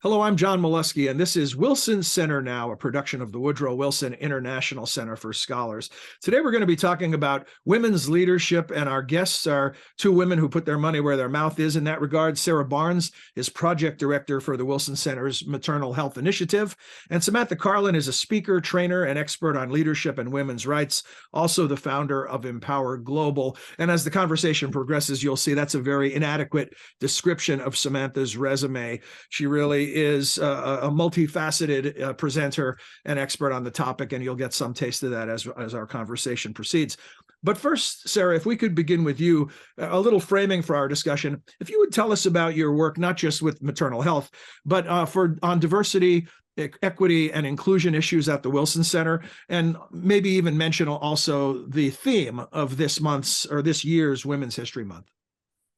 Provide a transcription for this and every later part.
Hello, I'm John Molesky, and this is Wilson Center Now, a production of the Woodrow Wilson International Center for Scholars. Today, we're going to be talking about women's leadership, and our guests are two women who put their money where their mouth is in that regard. Sarah Barnes is project director for the Wilson Center's Maternal Health Initiative, and Samantha Karlin is a speaker, trainer, and expert on leadership and women's rights, also the founder of Empower Global. And as the conversation progresses, you'll see that's a very inadequate description of Samantha's resume. She really is a multifaceted presenter and expert on the topic, and you'll get some taste of that as our conversation proceeds. But first, Sarah, if we could begin with you, a little framing for our discussion. If you would tell us about your work, not just with maternal health, but on diversity, equity, and inclusion issues at the Wilson Center, and maybe even mention also the theme of this month's or this year's Women's History Month.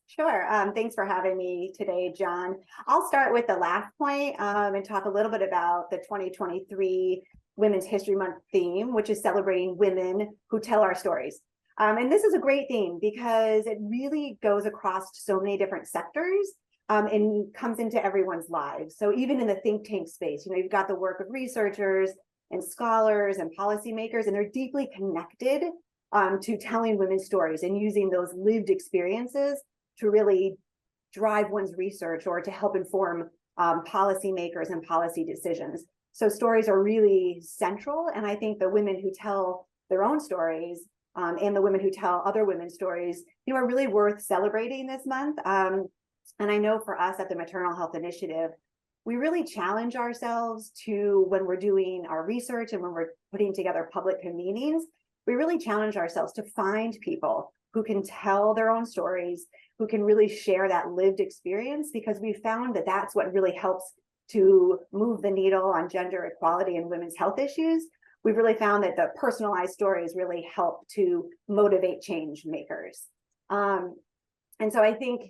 Sure. Thanks for having me today, John. I'll start with the last point and talk a little bit about the 2023 Women's History Month theme, which is celebrating women who tell our stories. And this is a great theme because it really goes across so many different sectors and comes into everyone's lives. So even in the think tank space, you've got the work of researchers and scholars and policymakers, and they're deeply connected to telling women's stories and using those lived experiences to really drive one's research or to help inform policymakers and policy decisions. So stories are really central, and I think the women who tell their own stories and the women who tell other women's stories, are really worth celebrating this month. And I know for us at the Maternal Health Initiative, we really challenge ourselves to, when we're doing our research and when we're putting together public convenings, we really challenge ourselves to find people who can tell their own stories, who can really share that lived experience, because we found that that's what really helps to move the needle on gender equality and women's health issues. We've really found that the personalized stories really help to motivate change makers. And so I think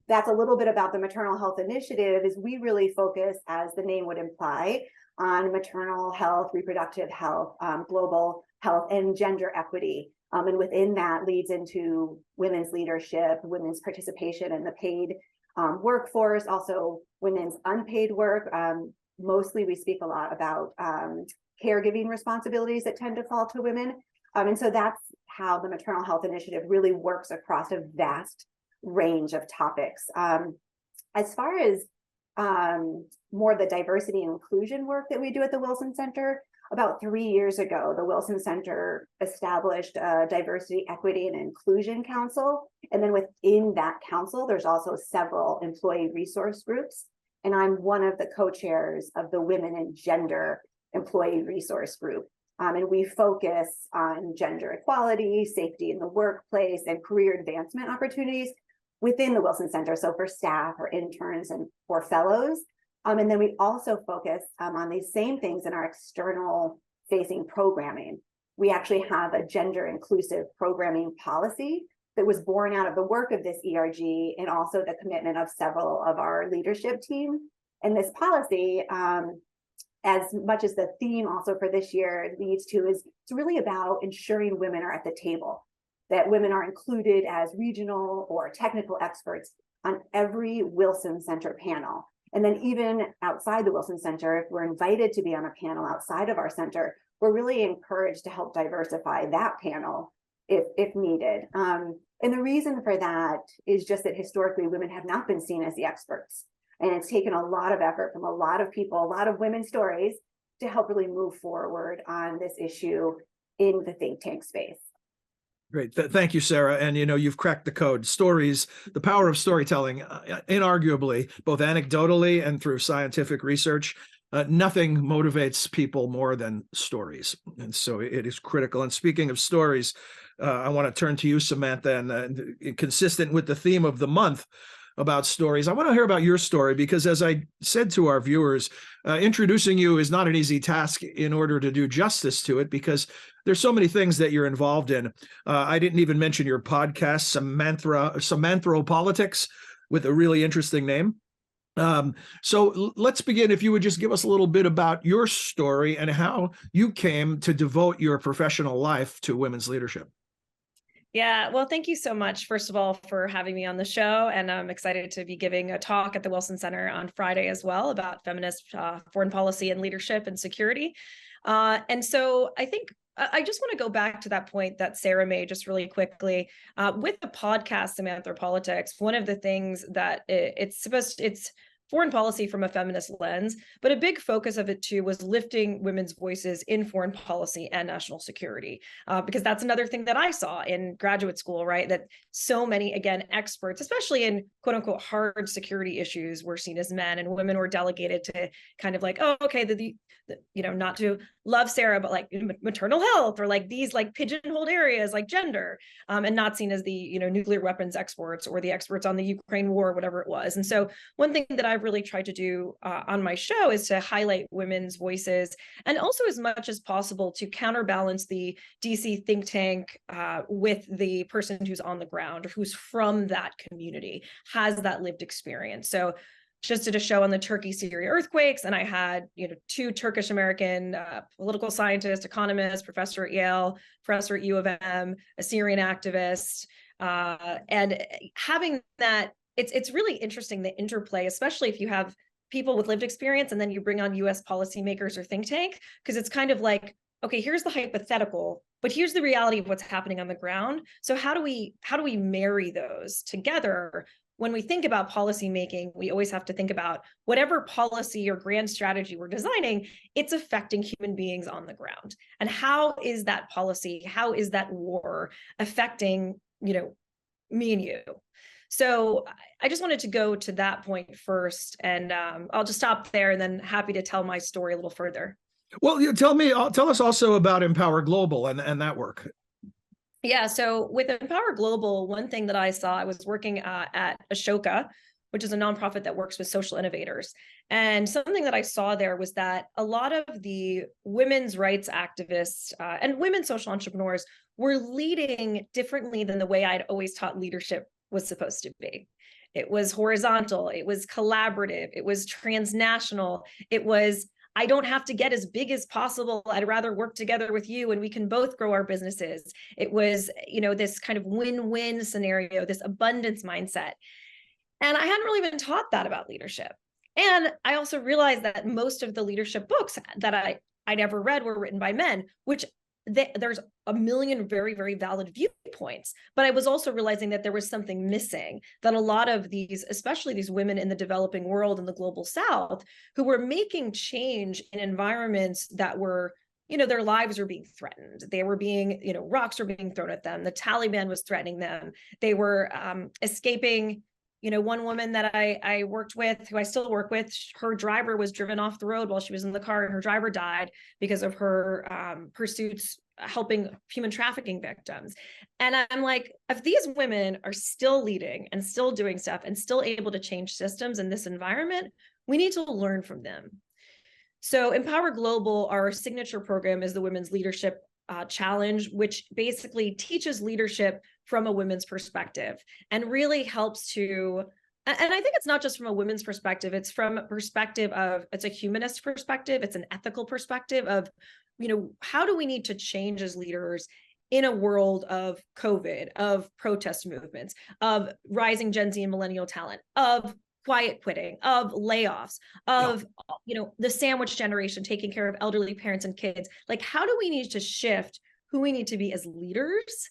that's a little bit about the Maternal Health Initiative, is we really focus, as the name would imply, on maternal health, reproductive health, global health, and gender equity. And within that leads into women's leadership, women's participation in the paid workforce, also women's unpaid work. Mostly we speak a lot about caregiving responsibilities that tend to fall to women. And so that's how the Maternal Health Initiative really works across a vast range of topics. As far as more the diversity and inclusion work that we do at the Wilson Center, about 3 years ago, the Wilson Center established a Diversity, Equity, and Inclusion Council. And then within that council, there's also several employee resource groups. And I'm one of the co-chairs of the Women and Gender Employee Resource Group. And we focus on gender equality, safety in the workplace, and career advancement opportunities within the Wilson Center. So for staff or interns and for fellows. And then we also focus on these same things in our external facing programming. We actually have a gender inclusive programming policy that was born out of the work of this ERG and also the commitment of several of our leadership team. And this policy, as much as the theme also for this year leads to, is it's really about ensuring women are at the table, that women are included as regional or technical experts on every Wilson Center panel. And then even outside the Wilson Center, if we're invited to be on a panel outside of our center, we're really encouraged to help diversify that panel if needed. And the reason for that is just that historically women have not been seen as the experts. And it's taken a lot of effort from a lot of people, a lot of women's stories to help really move forward on this issue in the think tank space. Great. Thank you, Sarah. And, you've cracked the code. Stories, the power of storytelling, inarguably, both anecdotally and through scientific research, nothing motivates people more than stories. And so it is critical. And speaking of stories, I want to turn to you, Samantha, and consistent with the theme of the month about stories, I want to hear about your story, because as I said to our viewers, introducing you is not an easy task in order to do justice to it, because there's so many things that you're involved in. I didn't even mention your podcast, Samanthropolitics, with a really interesting name. So let's begin. If you would just give us a little bit about your story and how you came to devote your professional life to women's leadership. Yeah, well, thank you so much, first of all, for having me on the show. And I'm excited to be giving a talk at the Wilson Center on Friday as well about feminist foreign policy and leadership and security. And so I think I just want to go back to that point that Sarah made just really quickly. With the podcast, Samantha Politics, one of the things that it's foreign policy from a feminist lens, but a big focus of it too was lifting women's voices in foreign policy and national security. Because that's another thing that I saw in graduate school, right? That so many, again, experts, especially in quote unquote hard security issues, were seen as men, and women were delegated to kind of like, oh, okay, not to love Sarah, but like maternal health or like these like pigeonholed areas like gender, and not seen as the nuclear weapons experts or the experts on the Ukraine war, whatever it was. And so one thing that I've really tried to do on my show is to highlight women's voices, and also as much as possible to counterbalance the DC think tank with the person who's on the ground or who's from that community, has that lived experience. So just did a show on the Turkey-Syria earthquakes, and I had two Turkish American political scientists, economists, professor at Yale, professor at U of M, a Syrian activist, and having that, it's really interesting, the interplay, especially if you have people with lived experience and then you bring on US policymakers or think tank, because it's kind of like, okay, here's the hypothetical, but here's the reality of what's happening on the ground. So how do we marry those together? When we think about policy making, we always have to think about whatever policy or grand strategy we're designing, it's affecting human beings on the ground. And how is that policy, how is that war affecting, me and you? So I just wanted to go to that point first, and I'll just stop there, and then happy to tell my story a little further. Well, tell us also about Empower Global and that work. Yeah, so with Empower Global, one thing that I saw, I was working at Ashoka, which is a nonprofit that works with social innovators. And something that I saw there was that a lot of the women's rights activists and women social entrepreneurs were leading differently than the way I'd always taught leadership was supposed to be. It was horizontal, it was collaborative, it was transnational, it was, I don't have to get as big as possible. I'd rather work together with you and we can both grow our businesses. It was, this kind of win-win scenario, this abundance mindset. And I hadn't really been taught that about leadership. And I also realized that most of the leadership books that I'd ever read were written by men, which there's a million very, very valid viewpoints. But I was also realizing that there was something missing, that a lot of these, especially these women in the developing world in the global South, who were making change in environments that were, their lives were being threatened. They were being, rocks were being thrown at them. The Taliban was threatening them. They were escaping. One woman that I worked with, who I still work with, her driver was driven off the road while she was in the car, and her driver died because of her pursuits helping human trafficking victims. And I'm like, if these women are still leading and still doing stuff and still able to change systems in this environment, we need to learn from them. So Empower Global, our signature program, is the Women's Leadership Challenge, which basically teaches leadership from a women's perspective and really helps to, and I think it's not just from a women's perspective, it's from a perspective of, it's a humanist perspective, it's an ethical perspective of, how do we need to change as leaders in a world of COVID, of protest movements, of rising Gen Z and millennial talent, of quiet quitting, of layoffs, of the sandwich generation taking care of elderly parents and kids. Like, how do we need to shift who we need to be as leaders?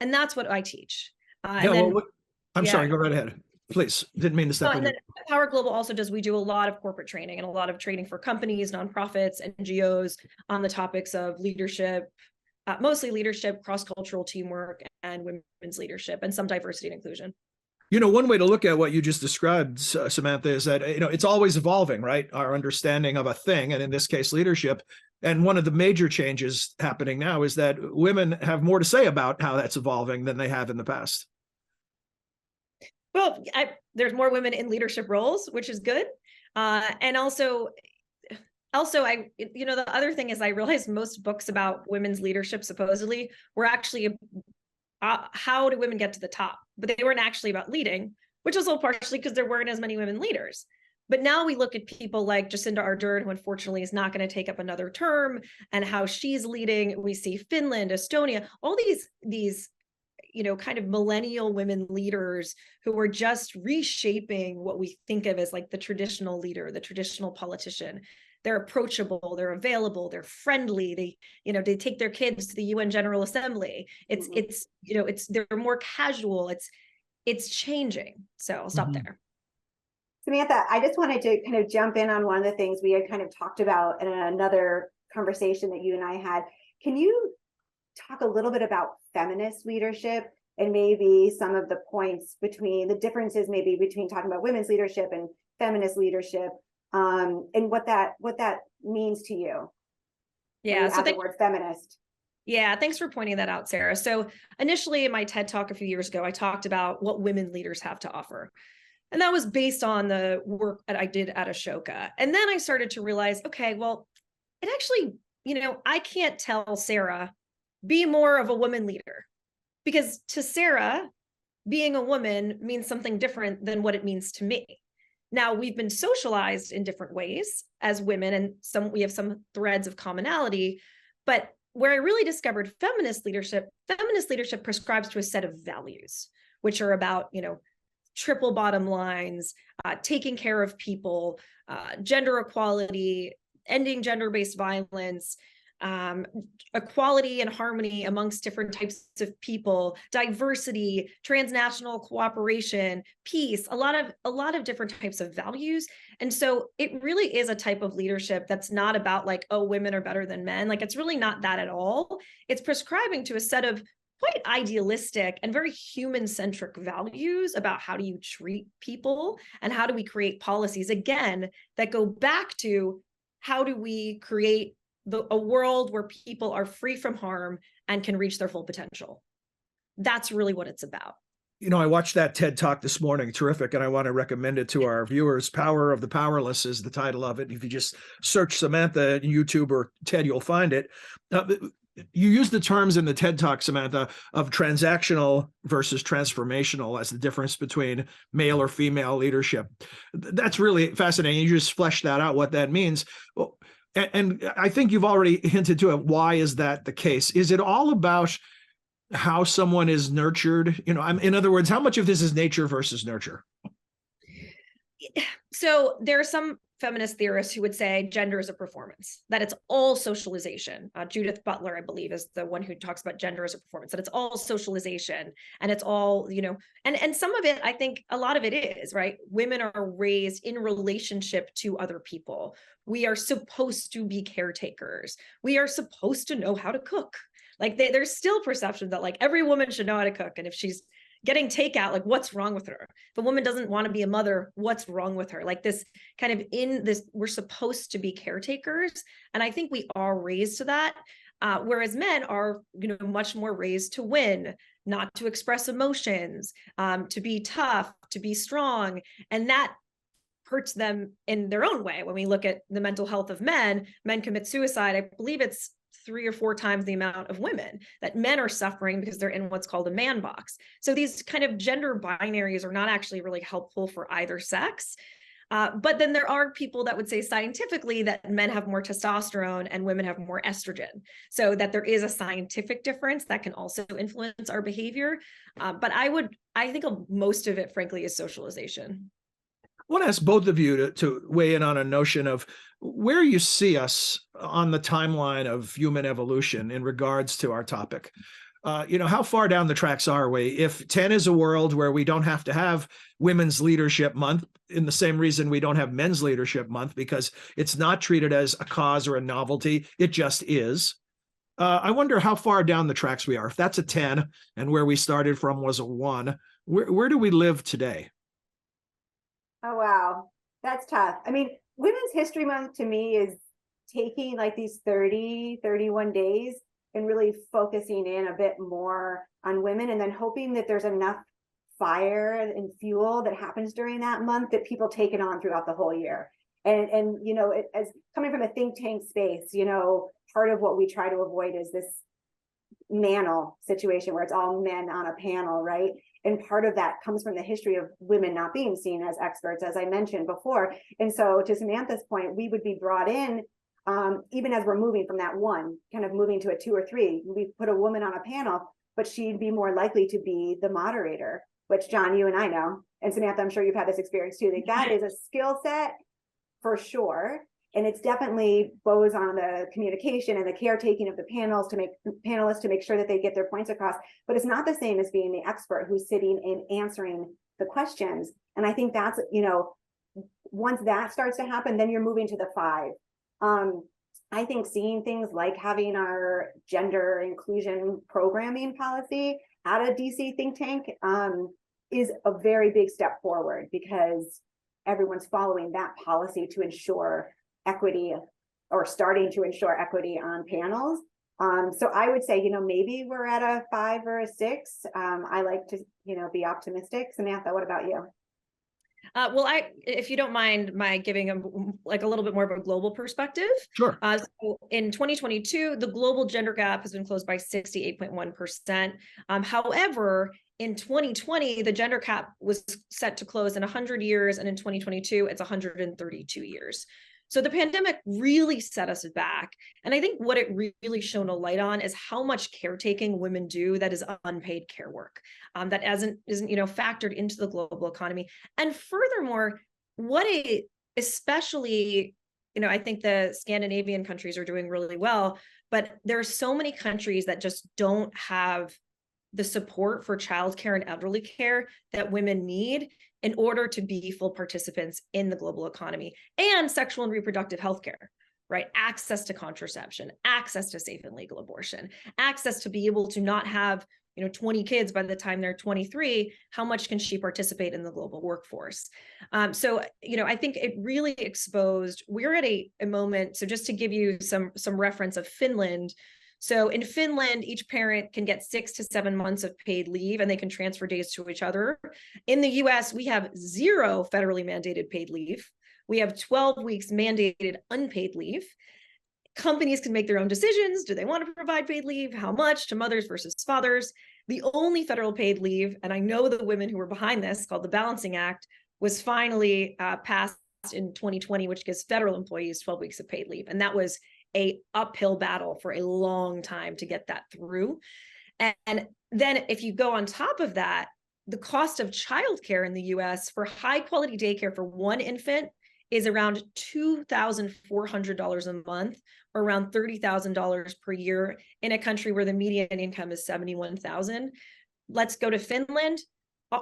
And that's what I teach. I'm sorry, go right ahead. Please, didn't mean to step in. Power Global also does, we do a lot of corporate training and a lot of training for companies, nonprofits, NGOs on the topics of leadership, mostly leadership, cross-cultural teamwork, and women's leadership, and some diversity and inclusion. One way to look at what you just described, Samantha, is that, it's always evolving, right? Our understanding of a thing, and in this case, leadership. And one of the major changes happening now is that women have more to say about how that's evolving than they have in the past. Well, there's more women in leadership roles, which is good. And also, the other thing is I realized most books about women's leadership supposedly were actually how do women get to the top, but they weren't actually about leading, which is also partially because there weren't as many women leaders. But now we look at people like Jacinda Ardern, who unfortunately is not going to take up another term, and how she's leading. We see Finland, Estonia, all these kind of millennial women leaders who are just reshaping what we think of as like the traditional leader, the traditional politician. They're approachable, they're available, they're friendly, they take their kids to the UN General Assembly. They're more casual. It's changing. So I'll stop there. Samantha, I just wanted to kind of jump in on one of the things we had kind of talked about in another conversation that you and I had. Can you talk a little bit about feminist leadership and maybe some of the points between the differences maybe between talking about women's leadership and feminist leadership, and what that means to you? Yeah, so the word feminist. Yeah, thanks for pointing that out, Sarah. So initially in my TED Talk a few years ago, I talked about what women leaders have to offer. And that was based on the work that I did at Ashoka. And then I started to realize, okay, well, it actually, I can't tell Sarah, be more of a woman leader. Because to Sarah, being a woman means something different than what it means to me. Now, we've been socialized in different ways as women, and we have some threads of commonality. But where I really discovered feminist leadership prescribes to a set of values, which are about, triple bottom lines, taking care of people, gender equality, ending gender-based violence, equality and harmony amongst different types of people, diversity, transnational cooperation, peace, a lot of different types of values. And so it really is a type of leadership that's not about like, oh, women are better than men. Like, it's really not that at all. It's prescribing to a set of quite idealistic and very human-centric values about how do you treat people and how do we create policies, again, that go back to how do we create a world where people are free from harm and can reach their full potential. That's really what it's about. I watched that TED Talk this morning. Terrific. And I want to recommend it to our viewers. Power of the Powerless is the title of it. If you just search Samantha on YouTube or TED, you'll find it. You use the terms in the TED Talk, Samantha, of transactional versus transformational as the difference between male or female leadership. That's really fascinating. You just fleshed that out, what that means. Well, and I think you've already hinted to it. Why is that the case? Is it all about how someone is nurtured? In other words, how much of this is nature versus nurture? So there are some feminist theorists who would say gender is a performance, that it's all socialization. Judith Butler, I believe, is the one who talks about gender as a performance, that it's all socialization and it's all, and some of it, I think a lot of it is, right? Women are raised in relationship to other people. We are supposed to be caretakers. We are supposed to know how to cook. Like there's still perception that like every woman should know how to cook. And if she's getting takeout, like what's wrong with her? If a woman doesn't want to be a mother, what's wrong with her? Like this kind of we're supposed to be caretakers. And I think we are raised to that. Whereas men are, much more raised to win, not to express emotions, to be tough, to be strong. And that hurts them in their own way. When we look at the mental health of men commit suicide. I believe it's 3 or 4 times the amount of women, that men are suffering because they're in what's called a man box. So these kind of gender binaries are not actually really helpful for either sex. But then there are people that would say scientifically that men have more testosterone and women have more estrogen. So that there is a scientific difference that can also influence our behavior. But I think most of it, frankly, is socialization. I want to ask both of you to weigh in on a notion of where you see us on the timeline of human evolution in regards to our topic. How far down the tracks are we? If 10 is a world where we don't have to have Women's Leadership Month, in the same reason we don't have Men's Leadership Month, because it's not treated as a cause or a novelty, it just is. I wonder how far down the tracks we are. If that's a 10 and where we started from was a 1, where do we live today? Oh, wow. That's tough. I mean, Women's History Month to me is taking like these 30, 31 days and really focusing in a bit more on women, and then hoping that there's enough fire and fuel that happens during that month that people take it on throughout the whole year. And as coming from a think tank space, part of what we try to avoid is this mantle situation where it's all men on a panel, right? And part of that comes from the history of women not being seen as experts, as I mentioned before. And so to Samantha's point, we would be brought in, even as we're moving from that 1, kind of moving to a 2 or 3, we put a woman on a panel, but she'd be more likely to be the moderator, which John, you and I know, and Samantha, I'm sure you've had this experience too. Like that is a skill set for sure. And it's definitely goes on the communication and the caretaking of the panelists to make sure that they get their points across. But it's not the same as being the expert who's sitting and answering the questions. And I think that's, once that starts to happen, then you're moving to the 5. I think seeing things like having our gender inclusion programming policy at a DC think tank is a very big step forward, because everyone's following that policy to ensure equity, or starting to ensure equity on panels. So I would say, maybe we're at a 5 or a 6. I like to, be optimistic. Samantha, what about you? Well, if you don't mind my giving a little bit more of a global perspective. Sure. So in 2022, the global gender gap has been closed by 68.1%. However, in 2020, the gender gap was set to close in 100 years, and in 2022, it's 132 years. So the pandemic really set us back. And I think what it really shone a light on is how much caretaking women do that is unpaid care work, that isn't factored into the global economy. And furthermore, especially, I think the Scandinavian countries are doing really well, but there are so many countries that just don't have the support for childcare and elderly care that women need in order to be full participants in the global economy, and sexual and reproductive health care, right? Access to contraception, access to safe and legal abortion, access to be able to not have 20 kids by the time they're 23. How much can she participate in the global workforce? So I think it really exposed, we're at a moment, so just to give you some reference of Finland. So in Finland, each parent can get 6 to 7 months of paid leave, and they can transfer days to each other. In the US, we have 0 federally mandated paid leave. We have 12 weeks mandated unpaid leave. Companies can make their own decisions. Do they want to provide paid leave? How much to mothers versus fathers? The only federal paid leave, and I know the women who were behind this, called the Balancing Act, was finally passed in 2020, which gives federal employees 12 weeks of paid leave. And that was a uphill battle for a long time to get that through. And then if you go on top of that, the cost of childcare in the US for high quality daycare for one infant is around $2,400 a month, or around $30,000 per year, in a country where the median income is $71,000. Let's go to Finland.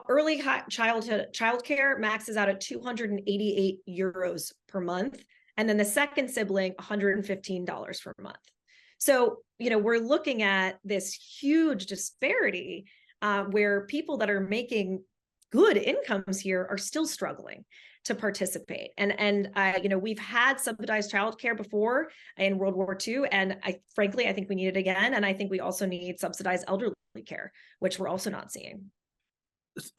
Early childcare maxes out at 288 euros per month. And then the second sibling, $115 per month. So, we're looking at this huge disparity where people that are making good incomes here are still struggling to participate. And we've had subsidized childcare before in World War II. And frankly, I think we need it again. And I think we also need subsidized elderly care, which we're also not seeing.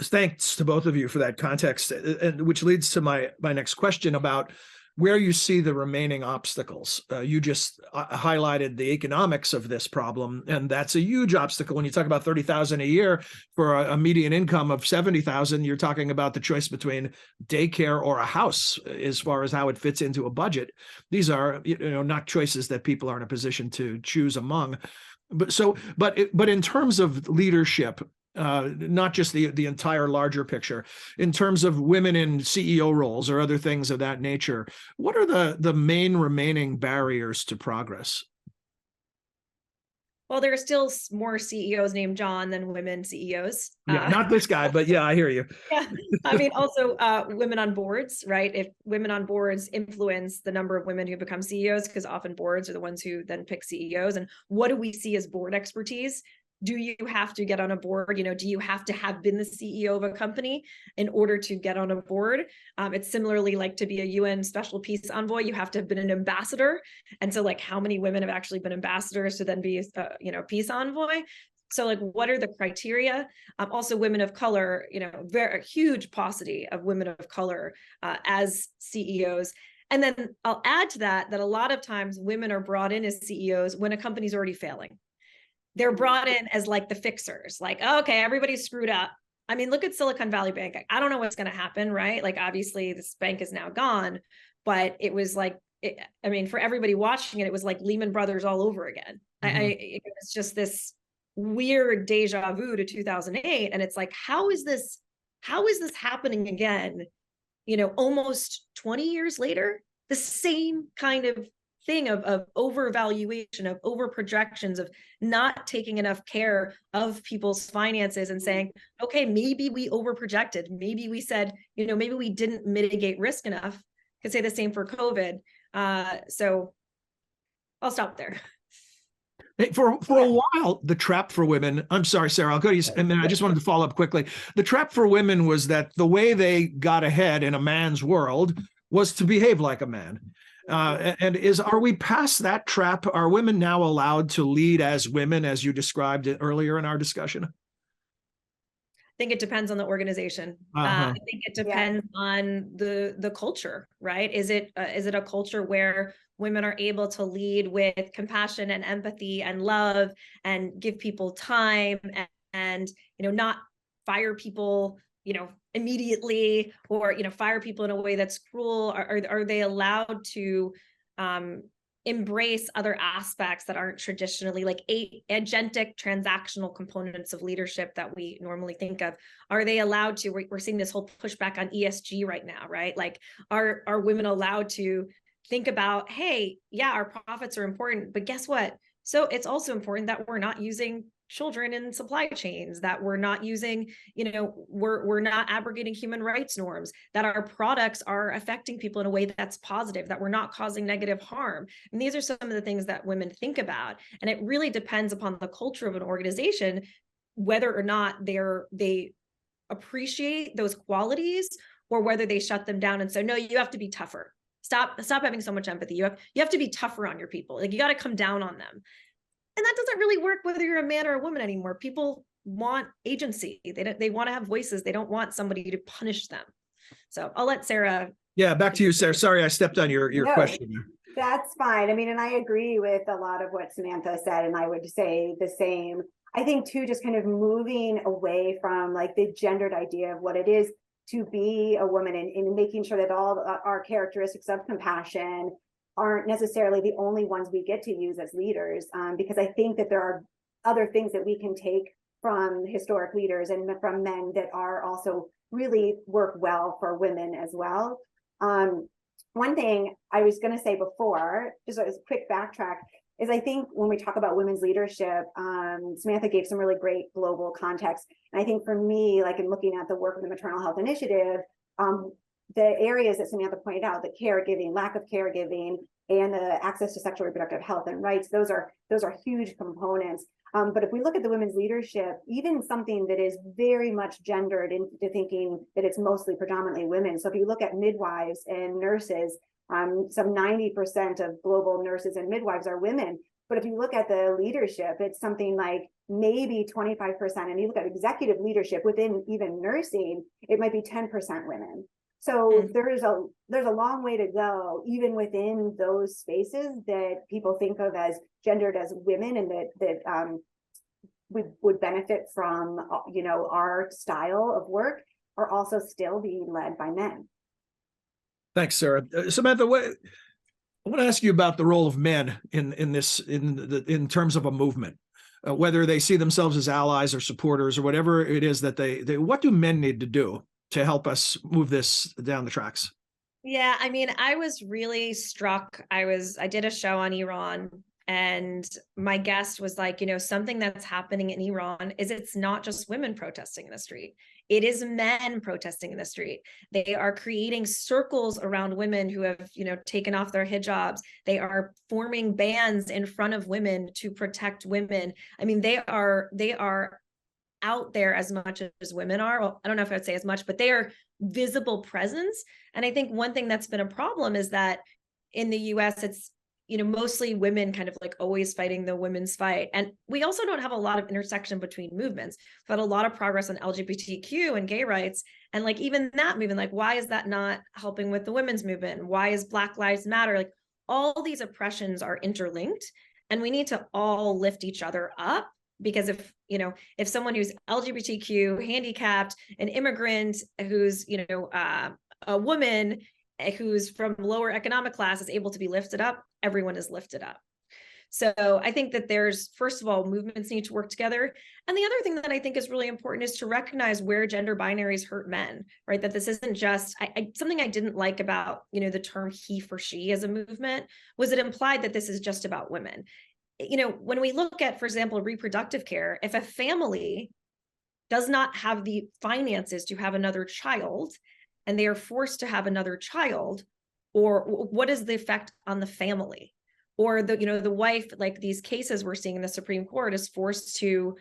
Thanks to both of you for that context, and which leads to my next question about where you see the remaining obstacles. You just highlighted the economics of this problem, and that's a huge obstacle. When you talk about $30,000 a year for a median income of $70,000, you're talking about the choice between daycare or a house as far as how it fits into a budget. These are not choices that people are in a position to choose among. But in terms of leadership, not just the entire larger picture, in terms of women in CEO roles or other things of that nature, what are the main remaining barriers to progress? Well, there are still more CEOs named John than women CEOs. Yeah, not this guy, but yeah, I hear you. Yeah, I mean, also women on boards, right? If women on boards influence the number of women who become CEOs, because often boards are the ones who then pick CEOs. And what do we see as board expertise? Do you have to get on a board? Do you have to have been the CEO of a company in order to get on a board? It's similarly like to be a UN special peace envoy, you have to have been an ambassador. And so how many women have actually been ambassadors to then be a peace envoy? So what are the criteria? Also women of color, a huge paucity of women of color as CEOs. And then I'll add to that a lot of times women are brought in as CEOs when a company's already failing. They're brought in as the fixers, okay, everybody's screwed up. I mean, look at Silicon Valley Bank. I don't know what's going to happen, right? Obviously this bank is now gone, but it was for everybody watching it, it was like Lehman Brothers all over again. Mm-hmm. It was just this weird deja vu to 2008. And it's like, how is this happening again? Almost 20 years later, the same kind of thing of overvaluation, of over projections, of not taking enough care of people's finances and saying, okay, maybe we over projected. Maybe we said, maybe we didn't mitigate risk enough. Could say the same for COVID. So I'll stop there. Hey, for a while, the trap for women, I'm sorry, Sarah, I'll go to you. And then I just wanted to follow up quickly. The trap for women was that the way they got ahead in a man's world was to behave like a man. Are we past that trap? Are women now allowed to lead as women, as you described it earlier in our discussion? I think it depends on the organization. I think it depends on the culture, right? Is it a culture where women are able to lead with compassion and empathy and love and give people time and not fire people immediately, or fire people in a way that's cruel? Are they allowed to embrace other aspects that aren't traditionally like agentic transactional components of leadership that we normally think of? Are they allowed to? We're seeing this whole pushback on ESG right now, right? Like, are women allowed to think about, hey, yeah, our profits are important, but guess what? So it's also important that we're not using children in supply chains, that we're not using, we're not abrogating human rights norms, that our products are affecting people in a way that's positive, that we're not causing negative harm. And these are some of the things that women think about. And it really depends upon the culture of an organization, whether or not they appreciate those qualities, or whether they shut them down and say, no, you have to be tougher. Stop having so much empathy. You have to be tougher on your people. Like, you got to come down on them. And that doesn't really work whether you're a man or a woman anymore. People want agency. They want to have voices. They don't want somebody to punish them. So I'll let Sarah. Yeah, back to you, Sarah. Sorry, I stepped on your question. That's fine. I mean, and I agree with a lot of what Samantha said, and I would say the same. I think too, just kind of moving away from like the gendered idea of what it is to be a woman, and making sure that all our characteristics of compassion aren't necessarily the only ones we get to use as leaders, because I think that there are other things that we can take from historic leaders and from men that are also really work well for women as well. One thing I was going to say before, just as a quick backtrack, is I think when we talk about women's leadership, Samantha gave some really great global context. And I think for me, like in looking at the work of the Maternal Health Initiative, the areas that Samantha pointed out, the caregiving, lack of caregiving, and the access to sexual reproductive health and rights, those are huge components. But if we look at the women's leadership, even something that is very much gendered into thinking that it's mostly predominantly women. So if you look at midwives and nurses, some 90% of global nurses and midwives are women. But if you look at the leadership, it's something like maybe 25%. And you look at executive leadership within even nursing, it might be 10% women. So there's a long way to go, even within those spaces that people think of as gendered as women, and that we would benefit from, our style of work, are also still being led by men. Thanks, Sarah. Samantha, I want to ask you about the role of men in terms of a movement, whether they see themselves as allies or supporters or whatever it is that they what do men need to do to help us move this down the tracks? Yeah, I mean, I was really struck. I did a show on Iran, and my guest was like, something that's happening in Iran is it's not just women protesting in the street. It is men protesting in the street. They are creating circles around women who have, taken off their hijabs. They are forming bands in front of women to protect women. I mean, they are out there as much as women are. Well, I don't know if I would say as much, but they are visible presence. And I think one thing that's been a problem is that in the US, it's, mostly women kind of like always fighting the women's fight. And we also don't have a lot of intersection between movements. We've had a lot of progress on LGBTQ and gay rights. And like, even that movement, like, why is that not helping with the women's movement? Why is Black Lives Matter? Like, all these oppressions are interlinked, and we need to all lift each other up. Because if someone who's LGBTQ, handicapped, an immigrant, who's, a woman who's from lower economic class is able to be lifted up, everyone is lifted up. So I think that there's, first of all, movements need to work together. And the other thing that I think is really important is to recognize where gender binaries hurt men, right? That this isn't just, something I didn't like about, the term he for she as a movement was it implied that this is just about women. When we look at, for example, reproductive care, if a family does not have the finances to have another child and they are forced to have another child, or what is the effect on the family? Or the wife, like these cases we're seeing in the Supreme Court, is forced to,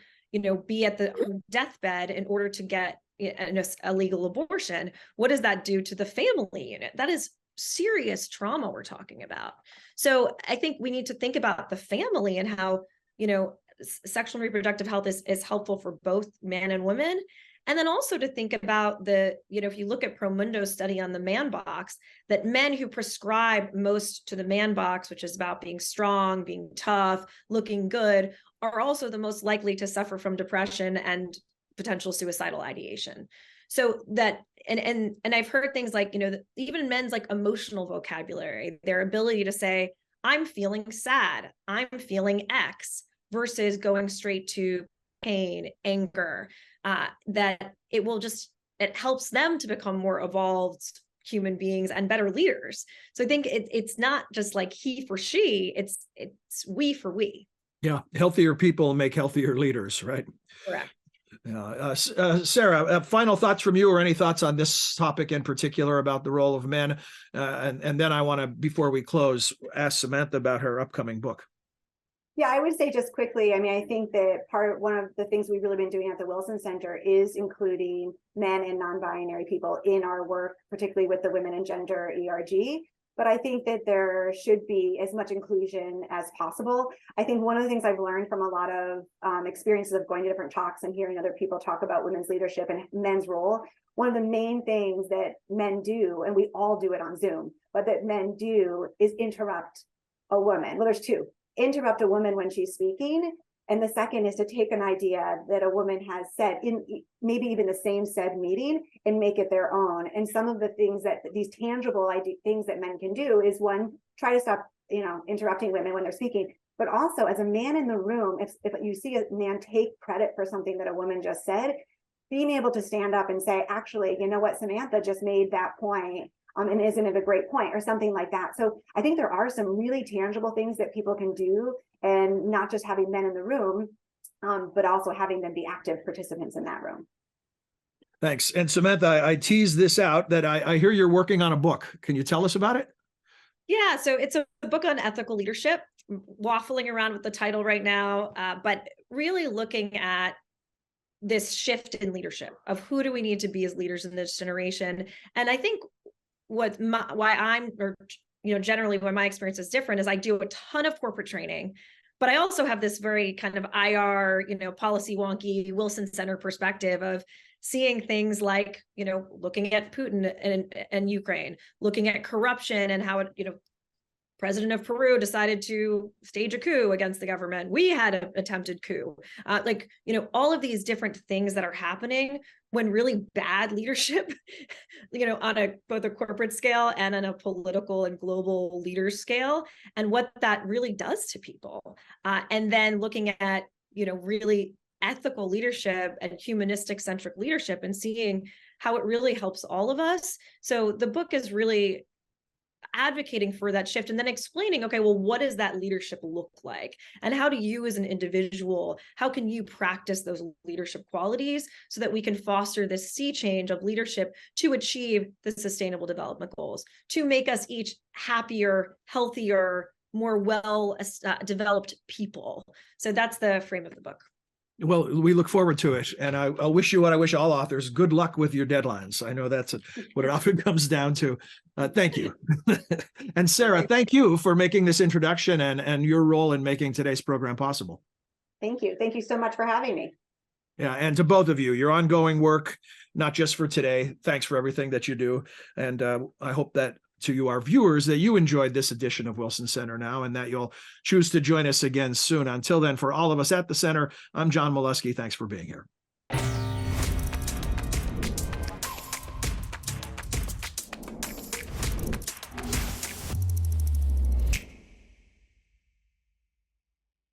be at her deathbed in order to get a legal abortion. What does that do to the family unit? That is serious trauma we're talking about. So I think we need to think about the family and how, sexual and reproductive health is helpful for both men and women. And then also to think about if you look at Promundo's study on the man box, that men who prescribe most to the man box, which is about being strong, being tough, looking good, are also the most likely to suffer from depression and potential suicidal ideation. So that, and I've heard things like, even men's like emotional vocabulary, their ability to say, I'm feeling sad, I'm feeling X, versus going straight to pain, anger, that it helps them to become more evolved human beings and better leaders. So I think it's not just like he for she, it's we for we. Yeah, healthier people make healthier leaders, right? Correct. Sarah, final thoughts from you, or any thoughts on this topic in particular about the role of men? And then I want to, before we close, ask Samantha about her upcoming book. Yeah, I would say just quickly, I think that one of the things we've really been doing at the Wilson Center is including men and non-binary people in our work, particularly with the Women and Gender ERG. But I think that there should be as much inclusion as possible. I think one of the things I've learned from a lot of experiences of going to different talks and hearing other people talk about women's leadership and men's role, one of the main things that men do, and we all do it on Zoom, but that men do is interrupt a woman. Well, there's two. Interrupt a woman when she's speaking, and the second is to take an idea that a woman has said in maybe even the same said meeting and make it their own. And some of the things that these tangible things that men can do is, one, try to stop interrupting women when they're speaking, but also as a man in the room, if you see a man take credit for something that a woman just said, being able to stand up and say, actually, you know what, Samantha just made that point. And isn't it a great point, or something like that. So I think there are some really tangible things that people can do, and not just having men in the room, but also having them be active participants in that room. Thanks. And Samantha, I teased this out that I hear you're working on a book. Can you tell us about it? Yeah, so it's a book on ethical leadership, waffling around with the title right now, but really looking at this shift in leadership of who do we need to be as leaders in this generation. And I think generally why my experience is different is I do a ton of corporate training, but I also have this very kind of IR, policy wonky Wilson Center perspective of seeing things like, looking at Putin and Ukraine, looking at corruption and how it, President of Peru decided to stage a coup against the government. We had an attempted coup. All of these different things that are happening when really bad leadership, on both a corporate scale and on a political and global leader scale, and what that really does to people. And then looking at, really ethical leadership and humanistic centric leadership and seeing how it really helps all of us. So the book is really advocating for that shift and then explaining, okay, well, what does that leadership look like? And how do you as an individual, how can you practice those leadership qualities so that we can foster this sea change of leadership to achieve the Sustainable Development Goals, to make us each happier, healthier, more well-developed people. So that's the frame of the book. Well, we look forward to it. And I wish you what I wish all authors. Good luck with your deadlines. I know that's what it often comes down to. Thank you. And Sarah, thank you for making this introduction and your role in making today's program possible. Thank you. Thank you so much for having me. Yeah, and to both of you, your ongoing work, not just for today. Thanks for everything that you do. And I hope that to you, our viewers, that you enjoyed this edition of Wilson Center Now, and that you'll choose to join us again soon. Until then, for all of us at the Center, I'm John Molesky. Thanks for being here.